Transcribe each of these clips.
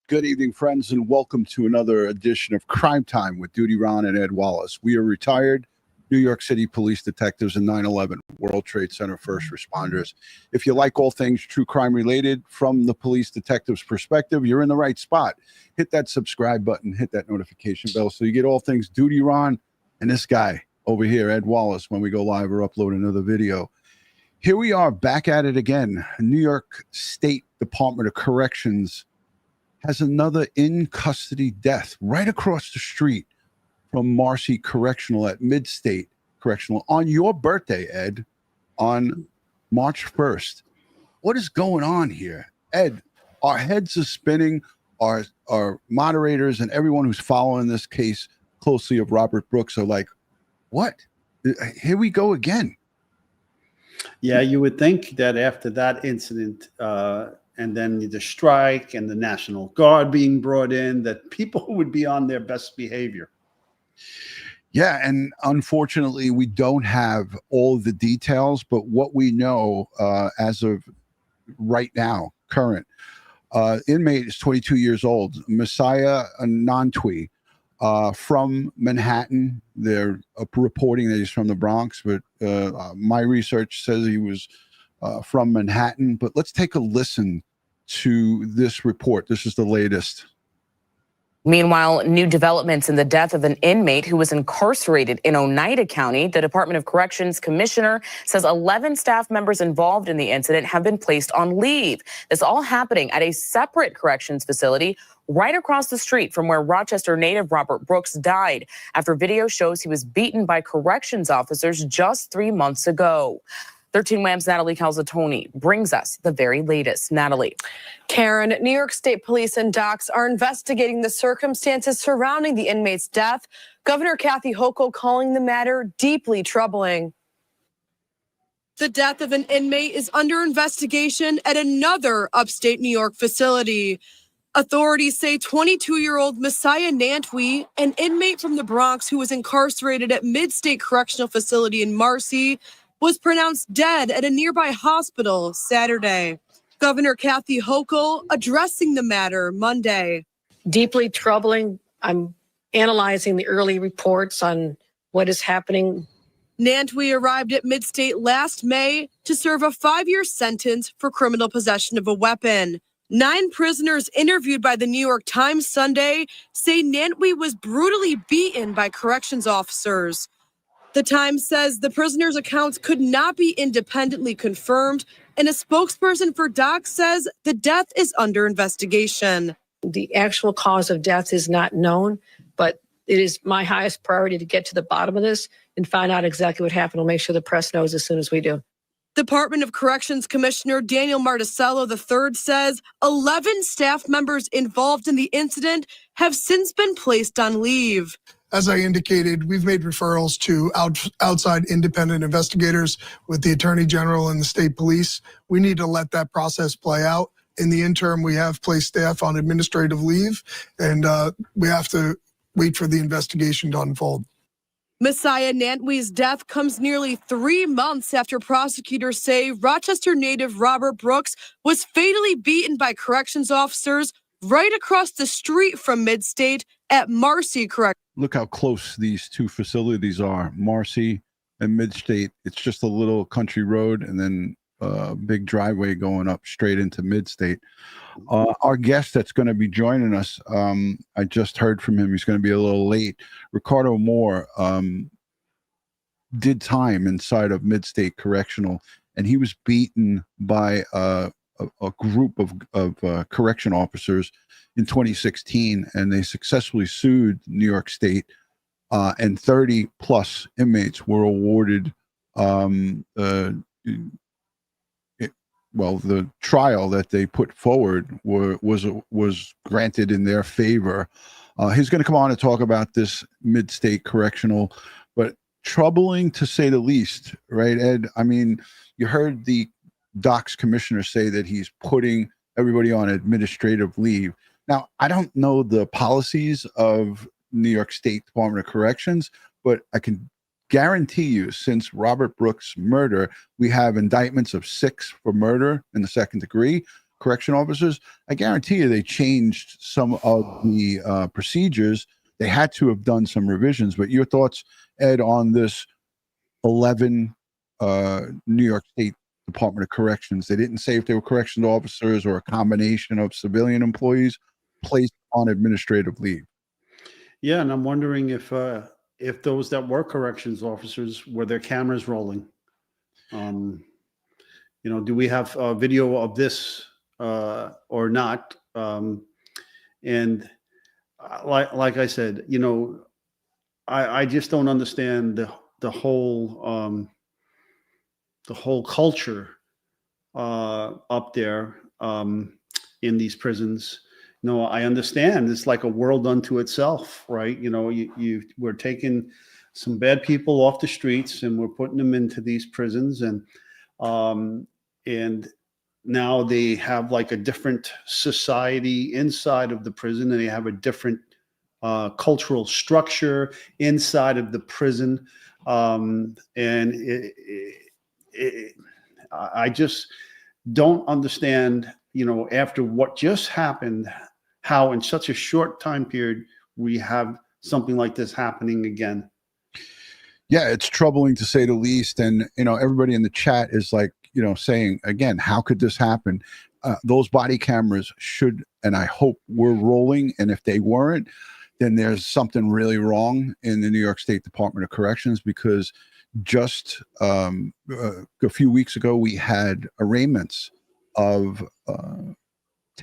Good evening, friends, and welcome to another edition of Crime Time with DutyRon and Ed Wallace. We are retired New York City police detectives and 9/11 World Trade Center first responders. If you like all things true crime related from the police detective's perspective, you're in the right spot. Hit that subscribe button, hit that notification bell so you get all things DutyRon and this guy over here, Ed Wallace, when we go live or upload another video. Here we are back at it again. New York State Department of Corrections has another in-custody death right across the street from Marcy Correctional at MidState Correctional on your birthday, Ed, on March 1st. What is going on here? Ed, our heads are spinning. Our moderators and everyone who's following this case closely of Robert Brooks are like, what? Here we go again. Yeah, you would think that after that incident, and then the strike and the National Guard being brought in, that people would be on their best behavior. Yeah, and unfortunately, we don't have all the details, but what we know as of right now, current, inmate is 22 years old, Messiah Nantwi, from Manhattan. They're reporting that he's from the Bronx, but my research says he was from Manhattan. But let's take a listen to this report. This is the latest. Meanwhile, new developments in the death of an inmate who was incarcerated in Oneida County. The Department of Corrections commissioner says 11 staff members involved in the incident have been placed on leave. This all happening at a separate corrections facility right across the street from where Rochester native Robert Brooks died after video shows he was beaten by corrections officers just 3 months ago. 13 Wham's Natalie Calzatoni brings us the very latest. Natalie. Karen, New York State Police and DOCCS are investigating the circumstances surrounding the inmate's death. Governor Kathy Hochul calling the matter deeply troubling. The death of an inmate is under investigation at another upstate New York facility. Authorities say 22-year-old Messiah Nantwi, an inmate from the Bronx who was incarcerated at MidState Correctional Facility in Marcy, was pronounced dead at a nearby hospital Saturday. Governor Kathy Hochul addressing the matter Monday. Deeply troubling. I'm analyzing the early reports on what is happening. Nantwi arrived at MidState last May to serve a 5-year sentence for criminal possession of a weapon. 9 prisoners interviewed by the New York Times Sunday say Nantwi was brutally beaten by corrections officers. The Times says the prisoners' accounts could not be independently confirmed, and a spokesperson for DOCCS says the death is under investigation. The actual cause of death is not known, but it is my highest priority to get to the bottom of this and find out exactly what happened. We'll make sure the press knows as soon as we do. Department of Corrections Commissioner Daniel Marticello III says 11 staff members involved in the incident have since been placed on leave. As I indicated, we've made referrals to outside independent investigators with the Attorney General and the state police. We need to let that process play out. In the interim, we have placed staff on administrative leave, and we have to wait for the investigation to unfold. Messiah Nantwi's death comes nearly 3 months after prosecutors say Rochester native Robert Brooks was fatally beaten by corrections officers right across the street from MidState at Marcy Corrections. Look how close these two facilities are, Marcy and MidState. It's just a little country road and then a big driveway going up straight into MidState. Our guest that's going to be joining us, I just heard from him. He's going to be a little late. Ricardo Moore did time inside of MidState Correctional, and he was beaten by a group of correction officers in 2016, and they successfully sued New York State, and 30 plus inmates were awarded the trial that they put forward was granted in their favor. He's going to come on and talk about this MidState Correctional, but troubling to say the least, right, Ed? I mean, you heard the DOCCS commissioner say that he's putting everybody on administrative leave. Now, I don't know the policies of New York State Department of Corrections, but I can guarantee you, since Robert Brooks' murder, we have indictments of 6 for murder in the second degree. correction officers, I guarantee you they changed some of the procedures. They had to have done some revisions. But your thoughts, Ed, on this 11 New York State Department of Corrections? They didn't say if they were corrections officers or a combination of civilian employees placed on administrative leave. Yeah, and I'm wondering if those that were corrections officers, were their cameras rolling? You know, do we have a video of this or not? And like I said, you know, I just don't understand the whole culture up there in these prisons. You know, I understand it's like a world unto itself, right? You know, we're taking some bad people off the streets and we're putting them into these prisons, and now they have like a different society inside of the prison, and they have a different cultural structure inside of the prison, and I just don't understand, you know, after what just happened, how in such a short time period we have something like this happening again. Yeah, it's troubling to say the least. And, you know, everybody in the chat is like, you know, saying, again, how could this happen? Those body cameras should, and I hope were rolling. And if they weren't, then there's something really wrong in the New York State Department of Corrections, because just a few weeks ago, we had arraignments of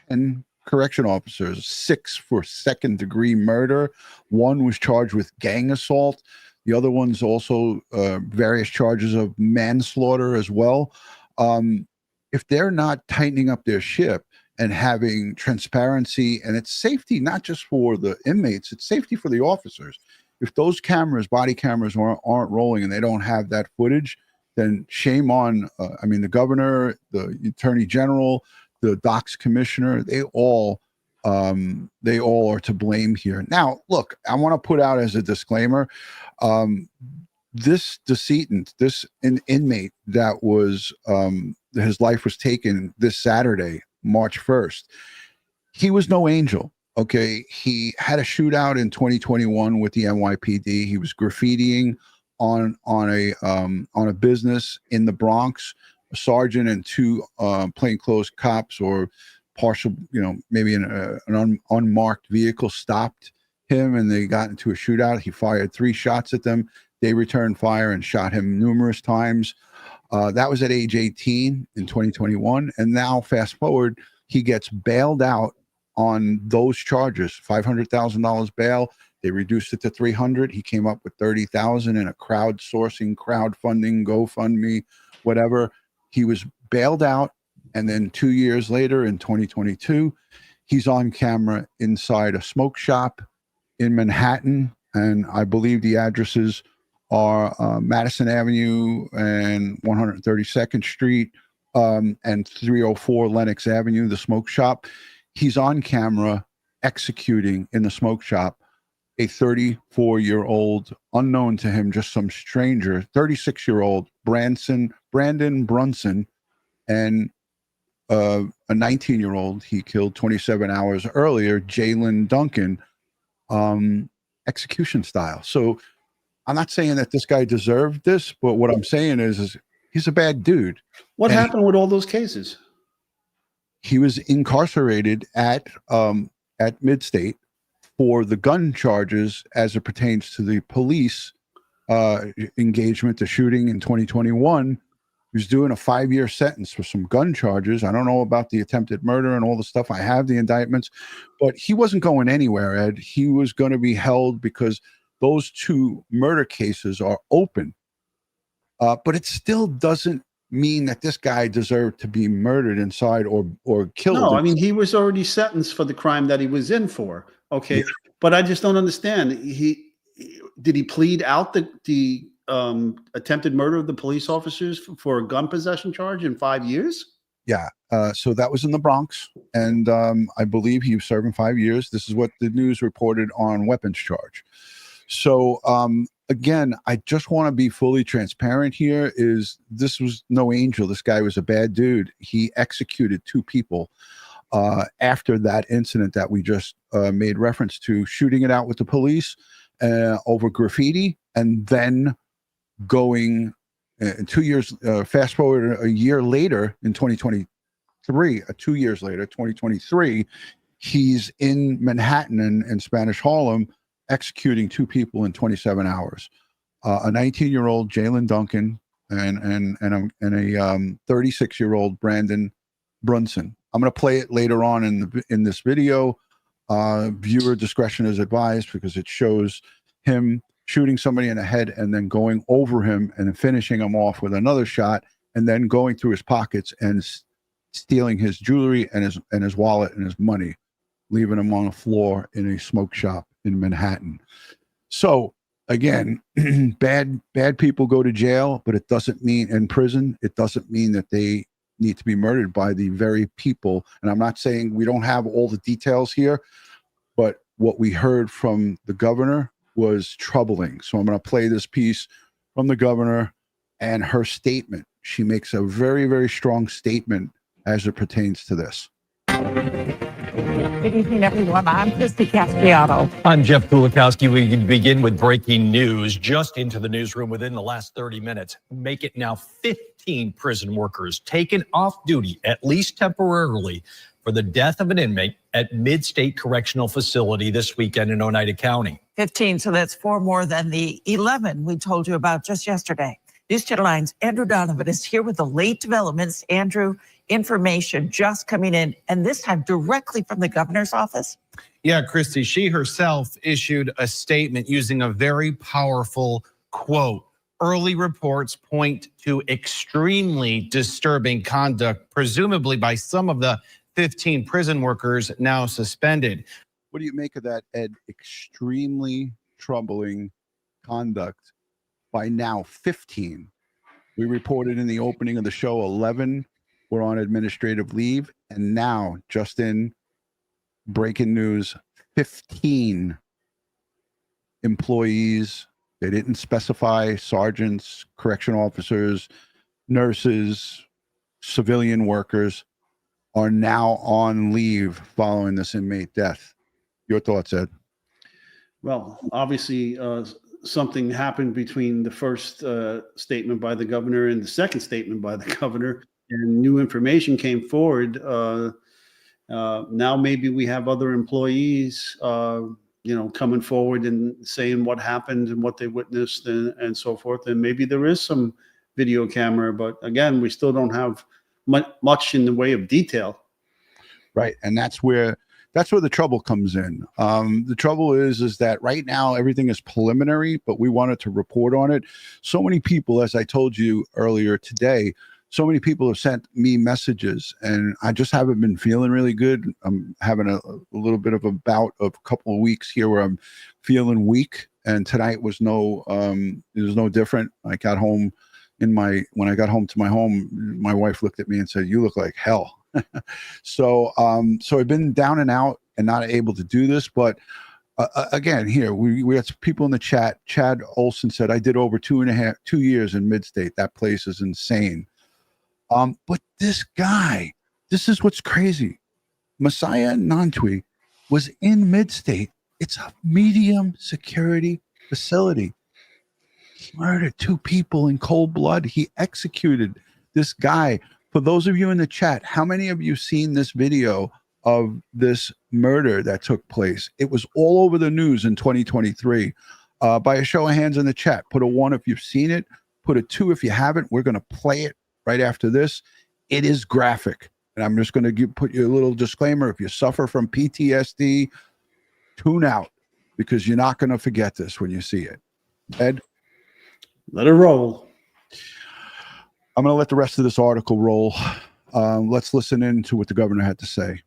10 correction officers, 6 for second-degree murder. 1 was charged with gang assault. The other one's also various charges of manslaughter as well. If they're not tightening up their ship and having transparency, and it's safety not just for the inmates, it's safety for the officers. If those cameras, body cameras, aren't rolling and they don't have that footage, then shame on, I mean, the governor, the attorney general, the DOCCS commissioner, they all are to blame here. Now, look, I want to put out as a disclaimer, this decedent, this inmate that was, his life was taken this Saturday, March 1st, he was no angel. Okay. He had a shootout in 2021 with the NYPD. He was graffitiing on a business in the Bronx. A sergeant and 2 plainclothes cops, or partial, you know, maybe an unmarked vehicle, stopped him, and they got into a shootout. He fired 3 shots at them. They returned fire and shot him numerous times. That was at age 18 in 2021. And now fast forward, he gets bailed out on those charges, $500,000 bail. They reduced it to $300,000. He came up with $30,000 in a crowdfunding, GoFundMe, whatever. He was bailed out, and then 2 years later, in 2022, he's on camera inside a smoke shop in Manhattan, and I believe the addresses are Madison Avenue and 132nd Street and 304 Lenox Avenue, the smoke shop. He's on camera executing in the smoke shop a 34-year-old, unknown to him, just some stranger, 36-year-old Brandon Brunson, and a 19-year-old he killed 27 hours earlier, Jalen Duncan, execution style. So I'm not saying that this guy deserved this, but what I'm saying is he's a bad dude. What happened with all those cases? He was incarcerated at MidState for the gun charges as it pertains to the police engagement, the shooting in 2021. He was doing a 5-year sentence for some gun charges. I don't know about the attempted murder and all the stuff. I have the indictments, but he wasn't going anywhere, Ed. He was going to be held because those 2 murder cases are open. But it still doesn't mean that this guy deserved to be murdered inside or killed. No, I mean, he was already sentenced for the crime that he was in for. Okay. Yeah. But I just don't understand. Did he plead out the attempted murder of the police officers for a gun possession charge in 5 years? Yeah. So that was in the Bronx, and I believe he was serving 5 years. This is what the news reported on weapons charge. So again, I just want to be fully transparent here. This was no angel. This guy was a bad dude. He executed 2 people after that incident that we just made reference to, shooting it out with the police over graffiti, and then going 2 years, fast forward a year later in 2023, 2 years later, 2023, he's in Manhattan and Spanish Harlem executing 2 people in 27 hours. A 19-year-old Jalen Duncan and a 36-year-old Brandon Brunson. I'm going to play it later on in this video. Viewer discretion is advised because it shows him shooting somebody in the head and then going over him and then finishing him off with another shot, and then going through his pockets and stealing his jewelry and his wallet and his money, leaving him on the floor in a smoke shop in Manhattan. So again, bad people go to jail, but it doesn't mean in prison. It doesn't mean that they need to be murdered by the very people. And I'm not saying we don't have all the details here, but what we heard from the governor was troubling. So I'm going to play this piece from the governor and her statement. She makes a very, very strong statement as it pertains to this. Good evening, everyone. I'm Christy Castriato. I'm Jeff Kulikowski. We begin with breaking news just into the newsroom within the last 30 minutes. Make it now 15 prison workers taken off duty, at least temporarily, for the death of an inmate at MidState Correctional Facility this weekend in Oneida County. 15, so that's 4 more than the 11 we told you about just yesterday. News Channel 9's Andrew Donovan is here with the late developments. Andrew, information just coming in, and this time directly from the governor's office. Yeah, Christy, she herself issued a statement using a very powerful quote. Early reports point to extremely disturbing conduct, presumably by some of the 15 prison workers now suspended. What do you make of that, Ed? Extremely troubling conduct by now 15. We reported in the opening of the show 11 were on administrative leave, and now, just in breaking news, 15 employees. They didn't specify sergeants, correction officers, nurses, civilian workers are now on leave following this inmate death. Your thoughts, Ed? Well, obviously, something happened between the first statement by the governor and the second statement by the governor, and new information came forward. Now maybe we have other employees, coming forward and saying what happened and what they witnessed and so forth. And maybe there is some video camera, but again, we still don't have much in the way of detail. Right, and that's where the trouble comes in. The trouble is that right now everything is preliminary, but we wanted to report on it. So many people, as I told you earlier today, so many people have sent me messages, and I just haven't been feeling really good. I'm having a little bit of a bout of a couple of weeks here where I'm feeling weak, and tonight was no different. I got home when I got home to my home, my wife looked at me and said, "You look like hell." So I've been down and out and not able to do this, but again, here we had some people in the chat. Chad Olson said, "I did over 2 years in MidState. That place is insane." But this guy, this is what's crazy. Messiah Nantwi was in MidState. It's a medium security facility. He murdered 2 people in cold blood. He executed this guy. For those of you in the chat, how many of you seen this video of this murder that took place? It was all over the news in 2023. By a show of hands in the chat, put a 1 if you've seen it, put a 2 if you haven't. We're going to play it right after this. It is graphic. And I'm just going to put you a little disclaimer. If you suffer from PTSD, tune out, because you're not going to forget this when you see it. Ed? Let it roll. I'm going to let the rest of this article roll. Let's listen in to what the governor had to say.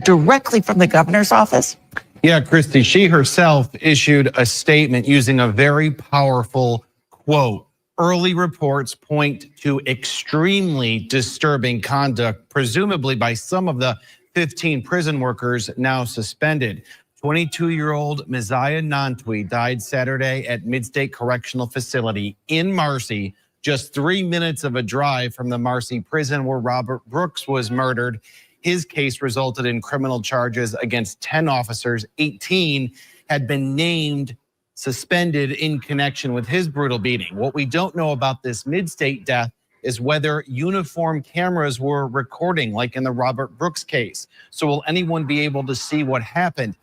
Directly from the governor's office. Yeah, Christy, she herself issued a statement using a very powerful quote. Early reports point to extremely disturbing conduct, presumably by some of the 15 prison workers now suspended. 22-year-old Messiah Nantwi died Saturday at MidState Correctional Facility in Marcy, just 3 minutes of a drive from the Marcy prison where Robert Brooks was murdered. His case resulted in criminal charges against 10 officers. 18 had been named suspended in connection with his brutal beating. What we don't know about this MidState death is whether uniform cameras were recording, like in the Robert Brooks case. So will anyone be able to see what happened?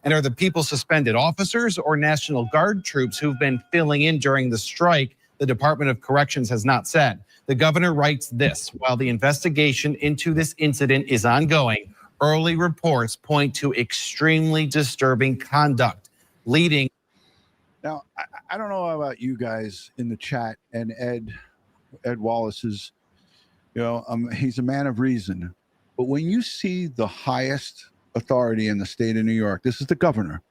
And are the people suspended officers or National Guard troops who've been filling in during the strike? The Department of Corrections has not said. The governor writes this: while the investigation into this incident is ongoing, early reports point to extremely disturbing conduct leading. Now, I don't know about you guys in the chat, and Ed Wallace is, he's a man of reason. But when you see the highest authority in the state of New York, this is the governor,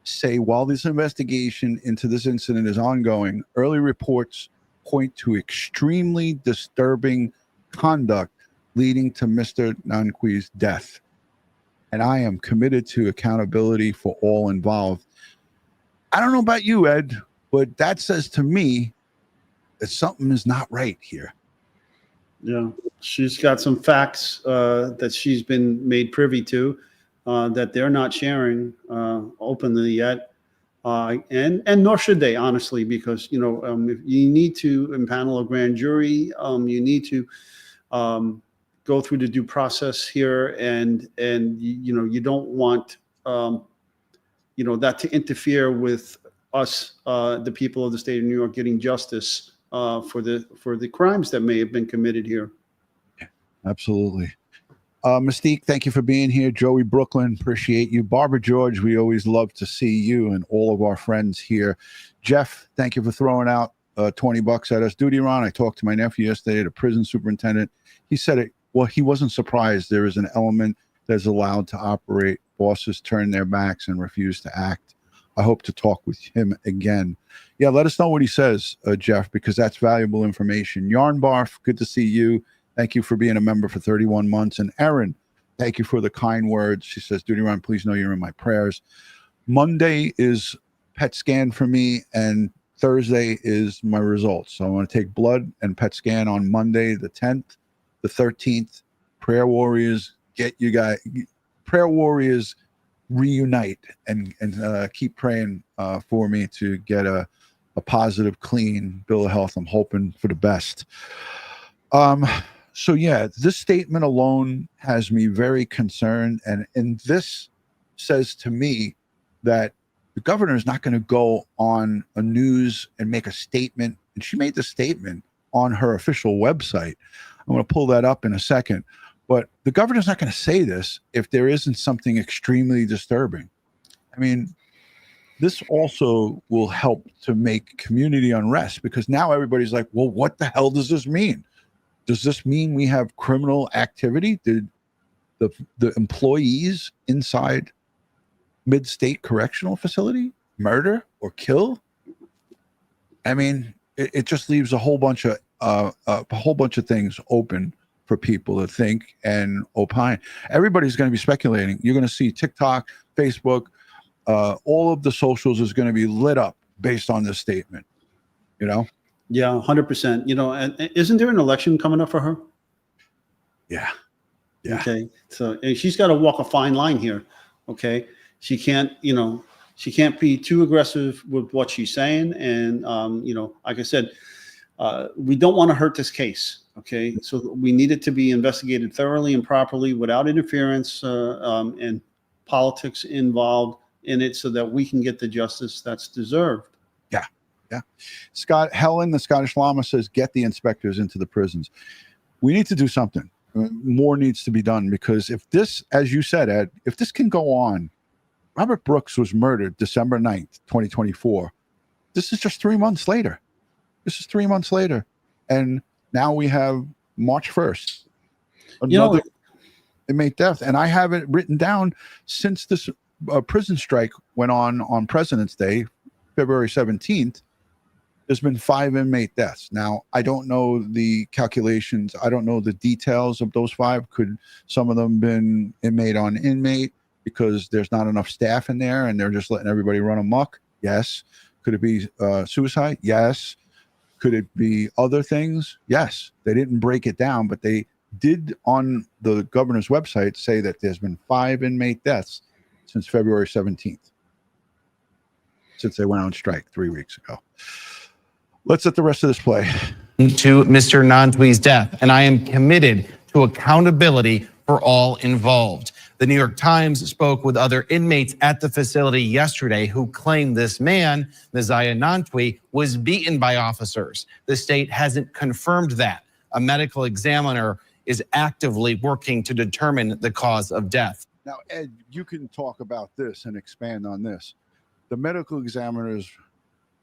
say, while this investigation into this incident is ongoing, early reports point to extremely disturbing conduct leading to Mr. Nantwi's death. And I am committed to accountability for all involved. I don't know about you, Ed, but that says to me that something is not right here. Yeah, she's got some facts that she's been made privy to that they're not sharing openly yet, and nor should they, honestly, because if you need to impanel a grand jury, you need to go through the due process here, and you don't want that to interfere with us, the people of the state of New York, getting justice for the crimes that may have been committed here. Absolutely. Mystique, thank you for being here. Joey Brooklyn, appreciate you. Barbara George, we always love to see you and all of our friends here. Jeff, thank you for throwing out $20 at us. DutyRon, I talked to my nephew yesterday, the prison superintendent. He said it. Well, he wasn't surprised. There is an element that's allowed to operate. Bosses turn their backs and refuse to act. I hope to talk with him again. Yeah, let us know what he says, Jeff, because that's valuable information. Yarn Barf, good to see you. Thank you for being a member for 31 months. And Erin, thank you for the kind words. She says, DutyRon, please know you're in my prayers. Monday is PET scan for me, and Thursday is my results. So I want to take blood and PET scan on Monday, the 10th, the 13th. Prayer warriors, prayer warriors reunite and keep praying for me to get a positive, clean bill of health. I'm hoping for the best. So yeah, this statement alone has me very concerned, and this says to me that the governor is not going to go on a news and make a statement. And she made the statement on her official website. I'm going to pull that up in a second. But the governor's not going to say this if there isn't something extremely disturbing. I mean, this also will help to make community unrest, because now everybody's like, well, what the hell does this mean? Does this mean we have criminal activity? Did the employees inside MidState Correctional Facility murder or kill? I mean, it just leaves a whole bunch of things open for people to think and opine. Everybody's going to be speculating. You're going to see TikTok, Facebook, all of the socials is going to be lit up based on this statement. Yeah, 100%. And isn't there an election coming up for her? Yeah. Okay. So and she's got to walk a fine line here. Okay. She can't be too aggressive with what she's saying. And, like I said, we don't want to hurt this case. Okay. So we need it to be investigated thoroughly and properly without interference and politics involved in it, so that we can get the justice that's deserved. Yeah. Helen, the Scottish Llama, says, get the inspectors into the prisons. We need to do something. More needs to be done, because if this, as you said, Ed, if this can go on, Robert Brooks was murdered December 9th, 2024. This is just 3 months later. And now we have March 1st. Another inmate death. And I have it written down since this prison strike went on President's Day, February 17th. There's been 5 inmate deaths. Now, I don't know the calculations. I don't know the details of those 5. Could some of them been inmate on inmate? because there's not enough staff in there and they're just letting everybody run amok? Yes. Could it be suicide? Yes. Could it be other things? Yes. They didn't break it down, but they did on the governor's website say that there's been 5 inmate deaths since February 17th, since they went on strike 3 weeks ago. Let's let the rest of this play. To Mr. Nantwi's death, and I am committed to accountability for all involved. The New York Times spoke with other inmates at the facility yesterday who claimed this man, Messiah Nantwi, was beaten by officers. The state hasn't confirmed that. A medical examiner is actively working to determine the cause of death. Now, Ed, you can talk about this and expand on this. The medical examiner's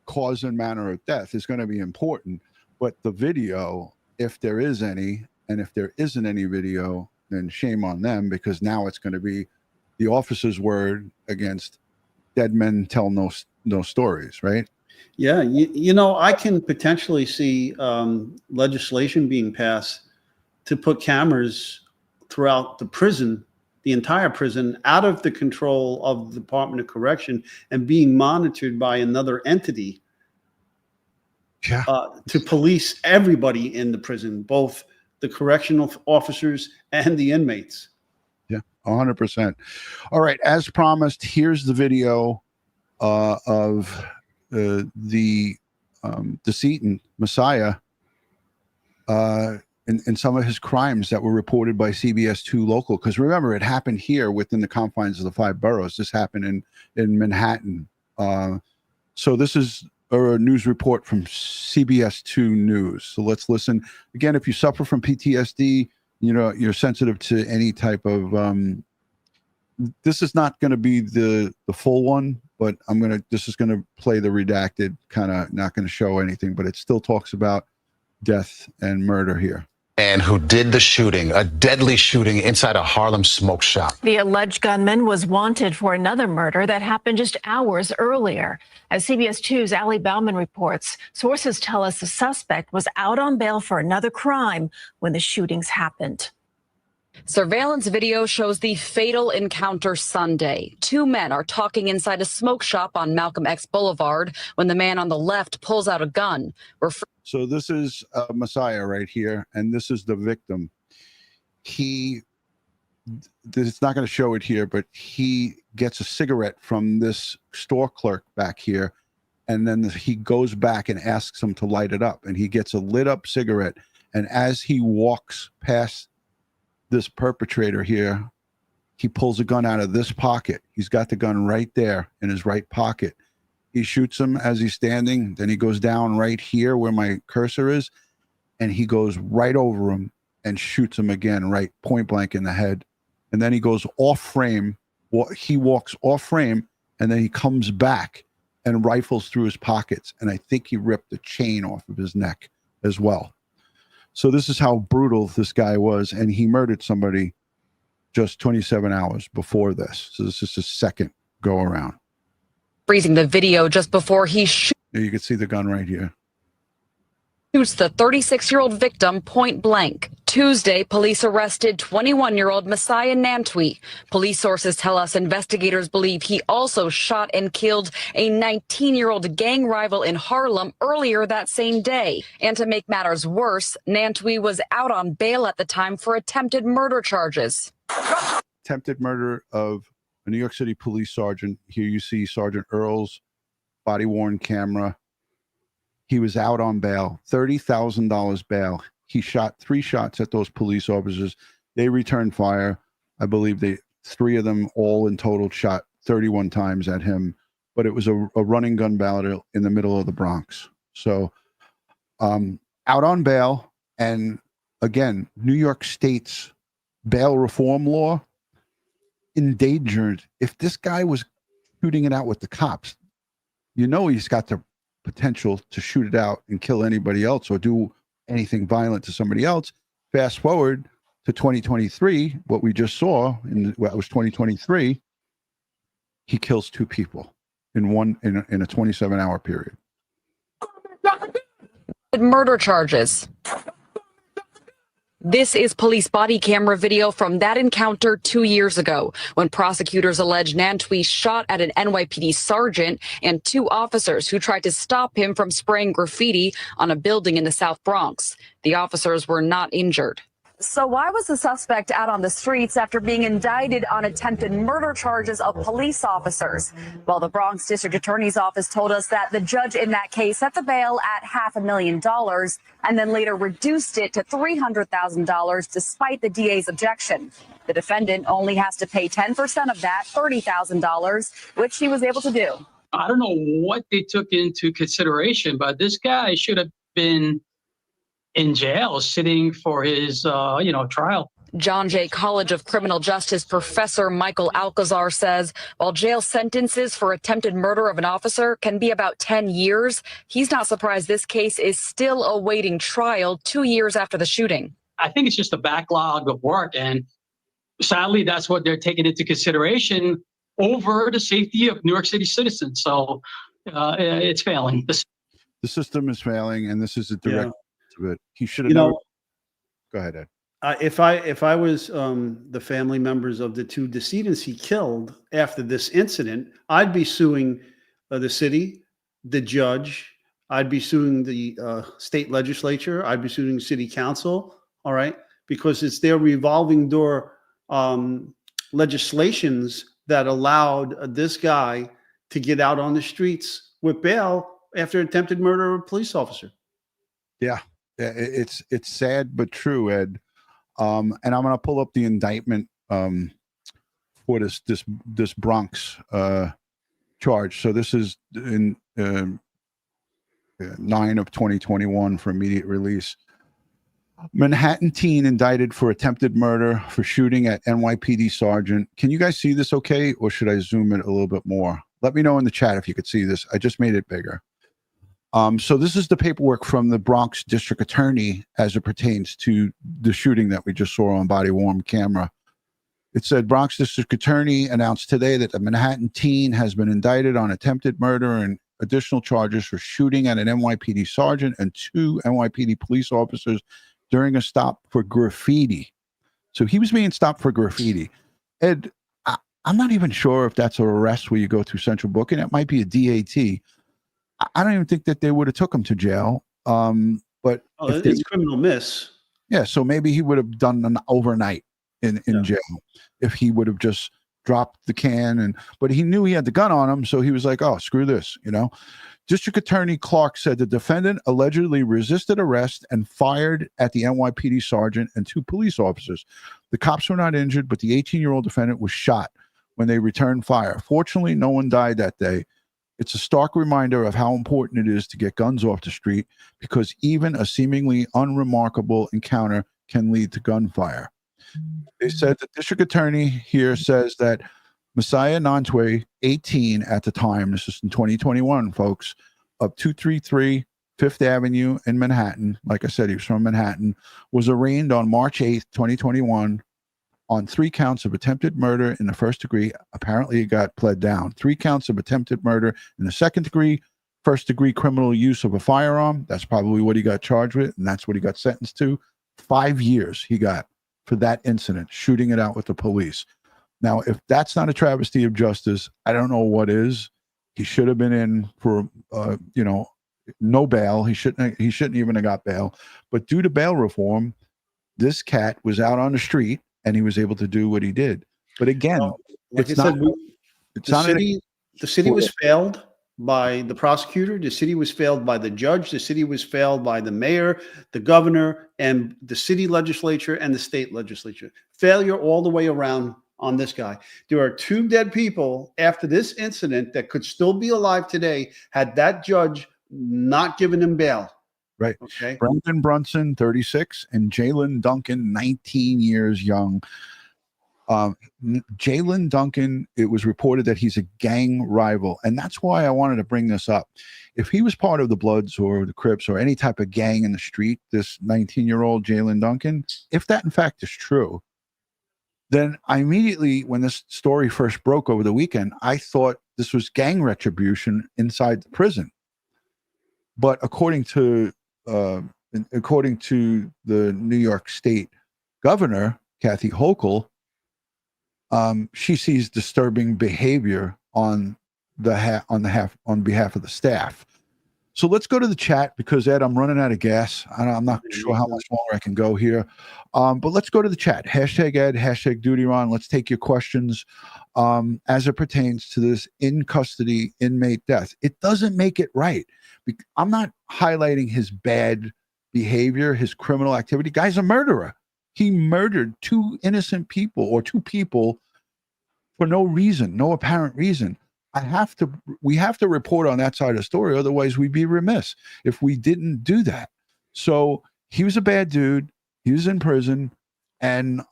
cause and manner of death is going to be important, but the video, if there is any, and if there isn't any video, then shame on them, because now it's going to be the officer's word against dead men tell no stories, right? Yeah, you know, I can potentially see legislation being passed to put cameras throughout the prison, the entire prison, out of the control of the Department of Correction and being monitored by another entity. Yeah. To police everybody in the prison, both the correctional officers and the inmates. Yeah, 100%. All right, as promised, here's the video of the decedent, Messiah, and some of his crimes that were reported by CBS 2 Local. Because remember, it happened here within the confines of the 5 boroughs. This happened in Manhattan. So this is a news report from CBS 2 News. So let's listen. Again, if you suffer from PTSD, you know, you're sensitive to any type of, this is not going to be the full one, but this is going to play the redacted, kind of not going to show anything, but it still talks about death and murder here. Man who did the shooting, a deadly shooting inside a Harlem smoke shop. The alleged gunman was wanted for another murder that happened just hours earlier. As CBS 2's Ali Bauman reports, sources tell us the suspect was out on bail for another crime when the shootings happened. Surveillance video shows the fatal encounter Sunday. 2 men are talking inside a smoke shop on Malcolm X Boulevard when the man on the left pulls out a gun. So this is Messiah right here, and this is the victim. It's not going to show it here, but he gets a cigarette from this store clerk back here, and then he goes back and asks him to light it up, and he gets a lit up cigarette. And as he walks past this perpetrator here, he pulls a gun out of this pocket. He's got the gun right there in his right pocket. He shoots him as he's standing. Then he goes down right here where my cursor is, and he goes right over him and shoots him again, right point blank in the head. And then he goes off frame. He walks off frame, and then he comes back and rifles through his pockets. And I think he ripped the chain off of his neck as well. So this is how brutal this guy was, and he murdered somebody just 27 hours before this. So this is his second go around. Freezing the video just before he Here you can see the gun right here. shoots the 36-year-old victim point blank. Tuesday, police arrested 21-year-old Messiah Nantwi. Police sources tell us investigators believe he also shot and killed a 19-year-old gang rival in Harlem earlier that same day. And to make matters worse, Nantwi was out on bail at the time for attempted murder charges. Attempted murder of a New York City police sergeant. Here you see Sergeant Earl's body-worn camera. He was out on bail, $30,000 bail. He shot 3 shots at those police officers. They returned fire. I believe 3 of them all in total shot 31 times at him. But it was a running gun battle in the middle of the Bronx. So out on bail. And again, New York State's bail reform law endangered. If this guy was shooting it out with the cops, you know he's got the potential to shoot it out and kill anybody else or do anything violent to somebody else. Fast forward to 2023, what we just saw in what was 2023, he kills 2 people in a 27-hour period. Murder charges. This is police body camera video from that encounter 2 years ago when prosecutors allege Nantwi shot at an NYPD sergeant and 2 officers who tried to stop him from spraying graffiti on a building in the South Bronx. The officers were not injured. So why was the suspect out on the streets after being indicted on attempted murder charges of police officers? Well, the Bronx District Attorney's Office told us that the judge in that case set the bail at $500,000 and then later reduced it to $300,000 despite the DA's objection. The defendant only has to pay 10% of that, $30,000, which he was able to do. I don't know what they took into consideration, but this guy should have been in jail sitting for his, trial. John Jay College of Criminal Justice professor Michael Alcazar says while jail sentences for attempted murder of an officer can be about 10 years, he's not surprised this case is still awaiting trial 2 years after the shooting. I think it's just a backlog of work. And sadly, that's what they're taking into consideration over the safety of New York City citizens. So it's failing. The system is failing, and this is a direct to it. He should have Go ahead, Ed. If I was the family members of the 2 decedents he killed after this incident, I'd be suing the city, the judge. I'd be suing the state legislature. I'd be suing city council. All right, because it's their revolving door legislations that allowed this guy to get out on the streets with bail after attempted murder of a police officer. Yeah, it's sad but true, Ed. And I'm going to pull up the indictment for this Bronx charge. So this is in 9 of 2021 for immediate release. Manhattan teen indicted for attempted murder for shooting at NYPD sergeant. Can you guys see this okay, or should I zoom it a little bit more? Let me know in the chat if you could see this. I just made it bigger. So this is the paperwork from the Bronx District Attorney as it pertains to the shooting that we just saw on body-worn camera. It said Bronx District Attorney announced today that a Manhattan teen has been indicted on attempted murder and additional charges for shooting at an NYPD sergeant and 2 NYPD police officers during a stop for graffiti. So he was being stopped for graffiti. Ed, I'm not even sure if that's an arrest where you go through central booking. It might be a DAT. I don't even think that they would have took him to jail. But it's criminal miss. Yeah, so maybe he would have done an overnight in jail if he would have just dropped the can. But he knew he had the gun on him, so he was like, "Oh, screw this," District Attorney Clark said the defendant allegedly resisted arrest and fired at the NYPD sergeant and 2 police officers. The cops were not injured, but the 18-year-old defendant was shot when they returned fire. Fortunately, no one died that day. It's a stark reminder of how important it is to get guns off the street, because even a seemingly unremarkable encounter can lead to gunfire. They said the district attorney here says that Messiah Nantwi, 18 at the time, this is in 2021, folks, of 233 Fifth Avenue in Manhattan, like I said, he was from Manhattan, was arraigned on March 8th, 2021, on 3 counts of attempted murder in the first degree. Apparently, it got pled down. 3 counts of attempted murder in the second degree, first degree criminal use of a firearm. That's probably what he got charged with, and that's what he got sentenced to. 5 years he got for that incident, shooting it out with the police. Now, if that's not a travesty of justice, I don't know what is. He should have been in for, no bail. He shouldn't even have got bail. But due to bail reform, this cat was out on the street and he was able to do what he did. But again, the city was failed by the prosecutor. The city was failed by the judge. The city was failed by the mayor, the governor, and the city legislature and the state legislature. Failure all the way around on this guy. There are 2 dead people after this incident that could still be alive today had that judge not given him bail. Right. Okay. Brandon Brunson, 36, and Jalen Duncan, 19 years young. Jalen Duncan, it was reported that he's a gang rival. And that's why I wanted to bring this up. If he was part of the Bloods or the Crips or any type of gang in the street, this 19-year-old Jalen Duncan, if that in fact is true, then I immediately, when this story first broke over the weekend, I thought this was gang retribution inside the prison. But according to according to the New York State governor, Kathy Hochul, she sees disturbing behavior on behalf of the staff. So let's go to the chat because, Ed, I'm running out of gas. I'm not sure how much longer I can go here. But let's go to the chat. Hashtag Ed, hashtag DutyRon. Let's take your questions as it pertains to this in-custody inmate death. It doesn't make it right. I'm not highlighting his bad behavior, his criminal activity. Guy's a murderer. He murdered two innocent people or two people for no reason, no apparent reason. We have to report on that side of the story. Otherwise, we'd be remiss if we didn't do that. So he was a bad dude. He was in prison, and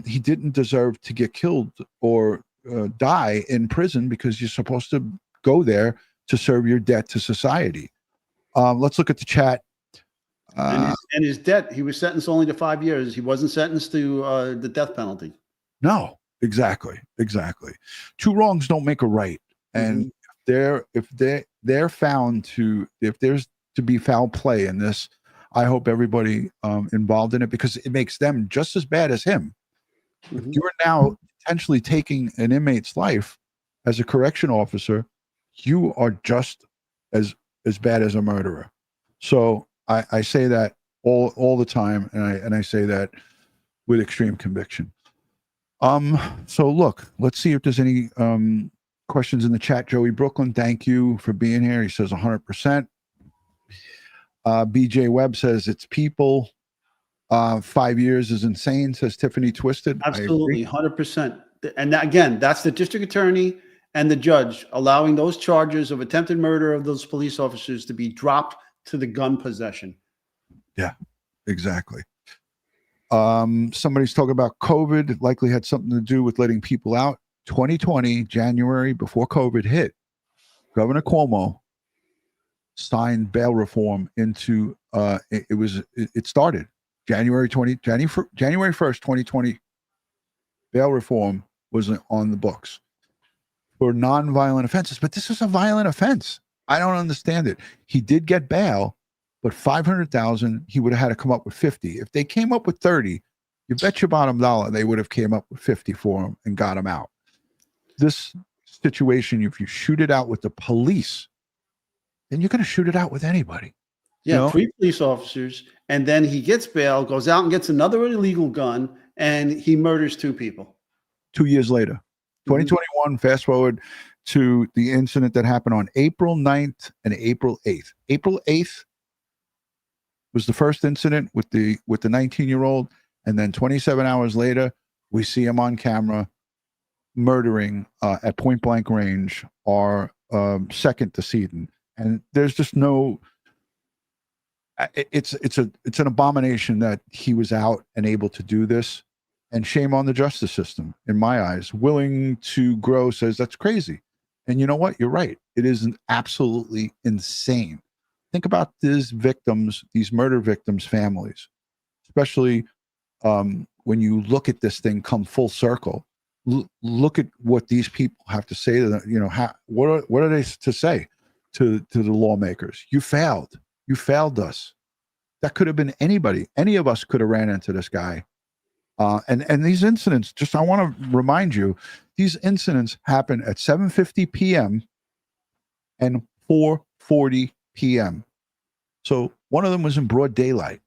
he didn't deserve to get killed or die in prison because you're supposed to go there to serve your debt to society. Let's look at the chat. And his debt, he was sentenced only to 5 years. He wasn't sentenced to the death penalty. No, exactly. Two wrongs don't make a right. And if they're found to, if there's to be foul play in this, I hope everybody involved in it, because it makes them just as bad as him. If you're now potentially taking an inmate's life as a correction officer, you are just as bad as a murderer. So I say that all the time, and I say that with extreme conviction. So look, let's see if there's any questions in the chat. Joey Brooklyn, thank you for being here. He says 100%. BJ Webb says it's people. 5 years is insane, says Tiffany Twisted. Absolutely, 100%. And that, again, that's the district attorney and the judge allowing those charges of attempted murder of those police officers to be dropped to the gun possession. Yeah, exactly. Somebody's talking about COVID. It likely had something to do with letting people out. 2020, January, before COVID hit, Governor Cuomo signed bail reform into it started January 1st, 2020. Bail reform was on the books for non-violent offenses, but this is a violent offense. I don't understand it. He did get bail, but $500,000, he would have had to come up with 50. If they came up with 30, you bet your bottom dollar they would have came up with 50 for him and got him out. This situation, if you shoot it out with the police, then you're going to shoot it out with anybody. Yeah, you know? 3 police officers, and then he gets bail, goes out and gets another illegal gun, and he murders 2 people. 2 years later, 2021, fast forward to the incident that happened on April 9th and April 8th. April 8th was the first incident with the 19-year-old, and then 27 hours later, we see him on camera murdering at point blank range our second decedent. And there's just no, it's an abomination that he was out and able to do this, and shame on the justice system in my eyes. Willing to Grow says that's crazy. And you know what? You're right. It is absolutely insane. Think about these victims, these murder victims' families, especially when you look at this thing come full circle. Look at what these people have to say to them. You know, what are they to say to the lawmakers? You failed. You failed us. That could have been anybody. Any of us could have ran into this guy. And these incidents, I want to remind you, these incidents happen at 7:50 p.m. and 4:40 p.m. So one of them was in broad daylight.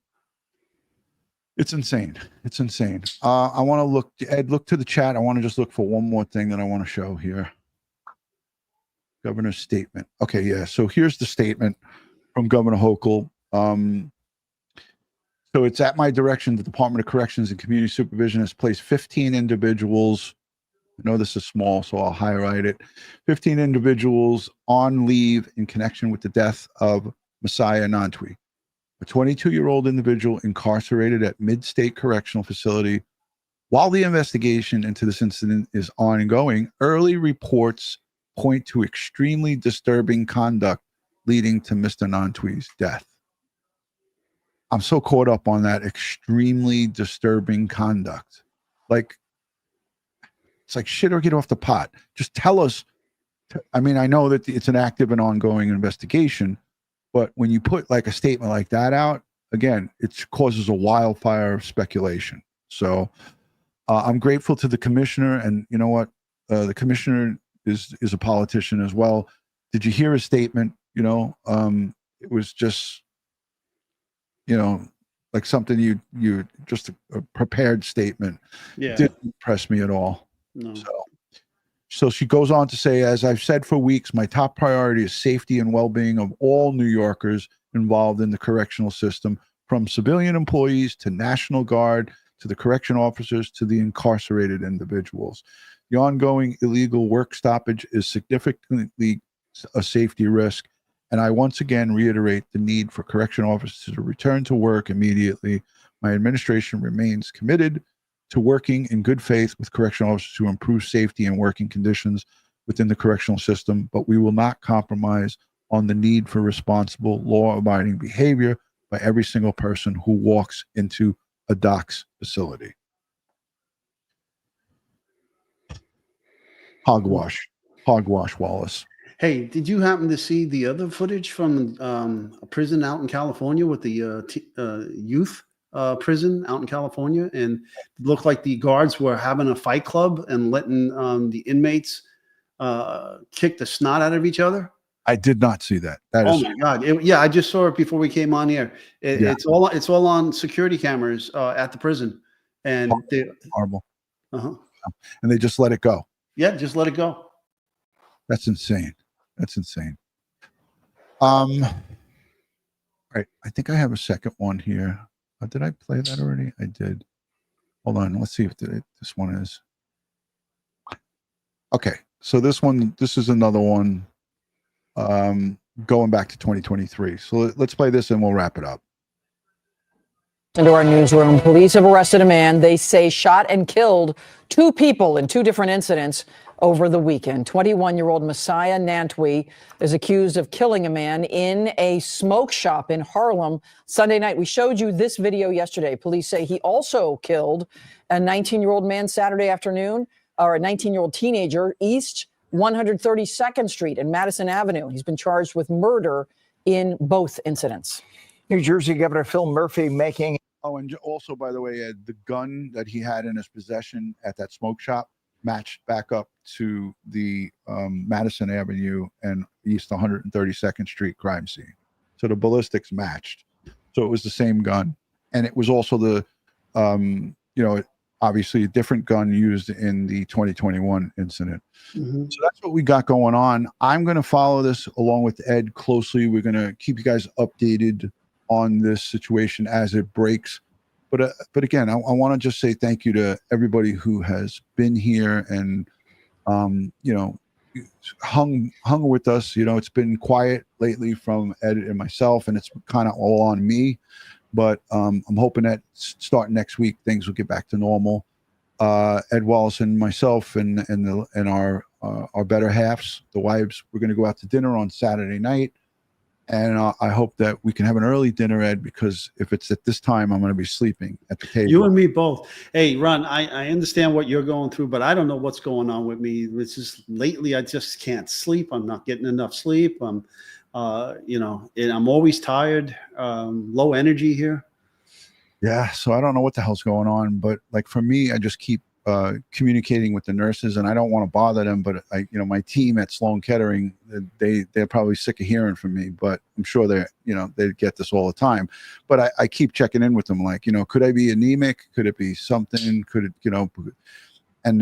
It's insane. It's insane. I want to look, Ed, look to the chat. I want to just look for one more thing that I want to show here. Governor's statement. Okay, yeah. So here's the statement from Governor Hochul. So it's at my direction, the Department of Corrections and Community Supervision has placed 15 individuals. I know this is small, so I'll highlight it. 15 individuals on leave in connection with the death of Messiah Nantwi, a 22-year-old individual incarcerated at MidState Correctional Facility. While the investigation into this incident is ongoing, early reports point to extremely disturbing conduct leading to Mr. Nantwi's death. I'm so caught up on that extremely disturbing conduct. Like, it's like shit or get off the pot. Just tell us. I mean, I know that it's an active and ongoing investigation, but when you put like a statement like that out, again, it causes a wildfire of speculation. So I'm grateful to the commissioner, and you know what? The commissioner is a politician as well. Did you hear his statement? You know, it was just, you know, like something you just a prepared statement. Yeah. Didn't impress me at all. No. So she goes on to say, as I've said for weeks, my top priority is safety and well-being of all New Yorkers involved in the correctional system, from civilian employees to National Guard to the correction officers to the incarcerated individuals. The ongoing illegal work stoppage is significantly a safety risk, and I once again reiterate the need for correction officers to return to work immediately. My administration remains committed to working in good faith with correctional officers to improve safety and working conditions within the correctional system, but we will not compromise on the need for responsible, law-abiding behavior by every single person who walks into a DOCCS facility. Hogwash, Wallace. Hey, did you happen to see the other footage from a prison out in California with the youth prison out in California? And it looked like the guards were having a fight club and letting the inmates kick the snot out of each other. I did not see that. Oh my God! Yeah, I just saw it before we came on here. It's all on security cameras at the prison, and horrible. Uh-huh. And they just let it go. Yeah, just let it go. That's insane. That's insane. Right. I think I have a second one here. Did I play that already? I did. Hold on. Let's see if this one is. Okay. So this is another one going back to 2023. So let's play this and we'll wrap it up. Into our newsroom, police have arrested a man they say shot and killed 2 people in 2 different incidents over the weekend. 21-year-old Messiah Nantwi is accused of killing a man in a smoke shop in Harlem Sunday night. We showed you this video yesterday. Police say he also killed a 19-year-old man Saturday afternoon, or a 19-year-old teenager, East 132nd Street and Madison Avenue. He's been charged with murder in both incidents. New Jersey Governor Phil Murphy making... Oh, and also, by the way, Ed, the gun that he had in his possession at that smoke shop matched back up to the Madison Avenue and East 132nd Street crime scene. So the ballistics matched. So it was the same gun. And it was also the, obviously a different gun used in the 2021 incident. Mm-hmm. So that's what we got going on. I'm going to follow this along with Ed closely. We're going to keep you guys updated on this situation as it breaks. But again, I want to just say thank you to everybody who has been here and, hung with us. You know, it's been quiet lately from Ed and myself, and it's kind of all on me. But I'm hoping that starting next week, things will get back to normal. Ed Wallace and myself and our better halves, the wives, we're going to go out to dinner on Saturday night. And I hope that we can have an early dinner, Ed, because if it's at this time, I'm going to be sleeping at the table. You and me both. Hey, Ron, I understand what you're going through, but I don't know what's going on with me. It's just lately, I just can't sleep. I'm not getting enough sleep. And I'm always tired, low energy here. Yeah. So I don't know what the hell's going on, but like for me, I just keep communicating with the nurses, and I don't want to bother them, but my team at Sloan Kettering, they're probably sick of hearing from me, but I'm sure they get this all the time. But I keep checking in with them, like, could I be anemic? Could it be something? Could it, and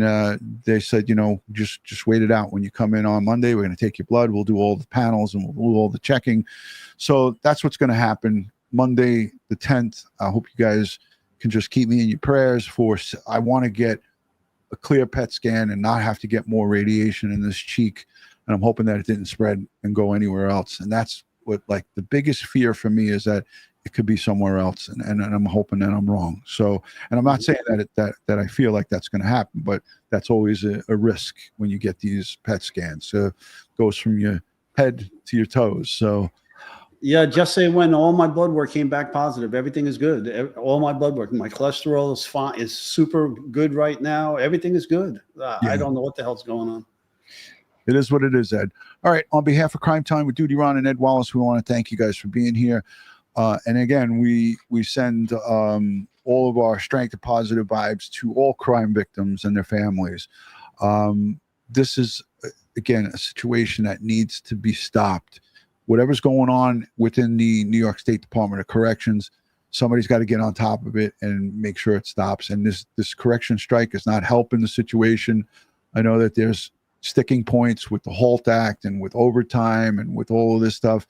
they said, just wait it out. When you come in on Monday, we're going to take your blood. We'll do all the panels and we'll do all the checking. So that's what's going to happen Monday, the 10th. I hope you guys can just keep me in your prayers I want to get a clear PET scan and not have to get more radiation in this cheek. And I'm hoping that it didn't spread and go anywhere else. And that's what, like, the biggest fear for me is that it could be somewhere else. And I'm hoping that I'm wrong. So, and I'm not saying that I feel like that's going to happen, but that's always a risk when you get these PET scans. So it goes from your head to your toes. So, yeah, just say when all my blood work came back positive. Everything is good. All my blood work, my cholesterol is fine, is super good right now. Everything is good. I don't know what the hell's going on. It is what it is, Ed. All right. On behalf of Crime Time with DutyRon and Ed Wallace, we want to thank you guys for being here. And again, we send all of our strength and positive vibes to all crime victims and their families. This is, again, a situation that needs to be stopped. Whatever's going on within the New York State Department of Corrections, somebody's got to get on top of it and make sure it stops. And this correction strike is not helping the situation. I know that there's sticking points with the HALT Act and with overtime and with all of this stuff,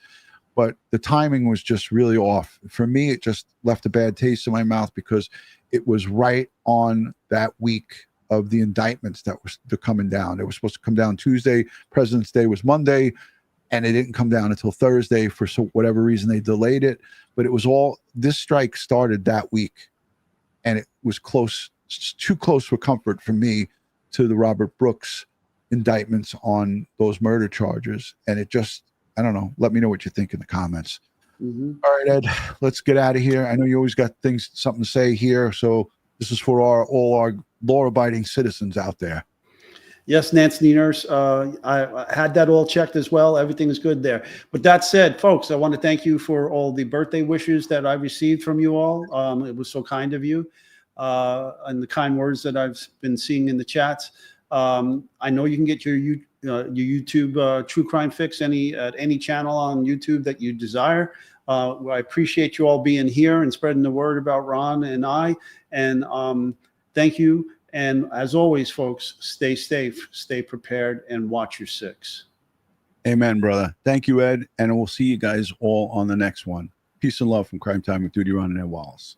but the timing was just really off. For me, it just left a bad taste in my mouth because it was right on that week of the indictments that were coming down. They were supposed to come down Tuesday. President's Day was Monday, and it didn't come down until Thursday for whatever reason. They delayed it, but it was all, this strike started that week, and it was close, too close for comfort for me to the Robert Brooks indictments on those murder charges. And it just, I don't know, let me know what you think in the comments. All right, Ed, let's get out of here. I know you always got something to say here. So this is for all our law-abiding citizens out there. Yes, Nancy Nurse, I had that all checked as well. Everything is good there. But that said, folks, I want to thank you for all the birthday wishes that I received from you all. It was so kind of you, and the kind words that I've been seeing in the chats. I know you can get your YouTube True Crime Fix at any channel on YouTube that you desire. I appreciate you all being here and spreading the word about Ron and I. And thank you. And as always, folks, stay safe, stay prepared, and watch your six. Amen, brother. Thank you, Ed. And we'll see you guys all on the next one. Peace and love from Crime Time with DutyRon and Ed Wallace.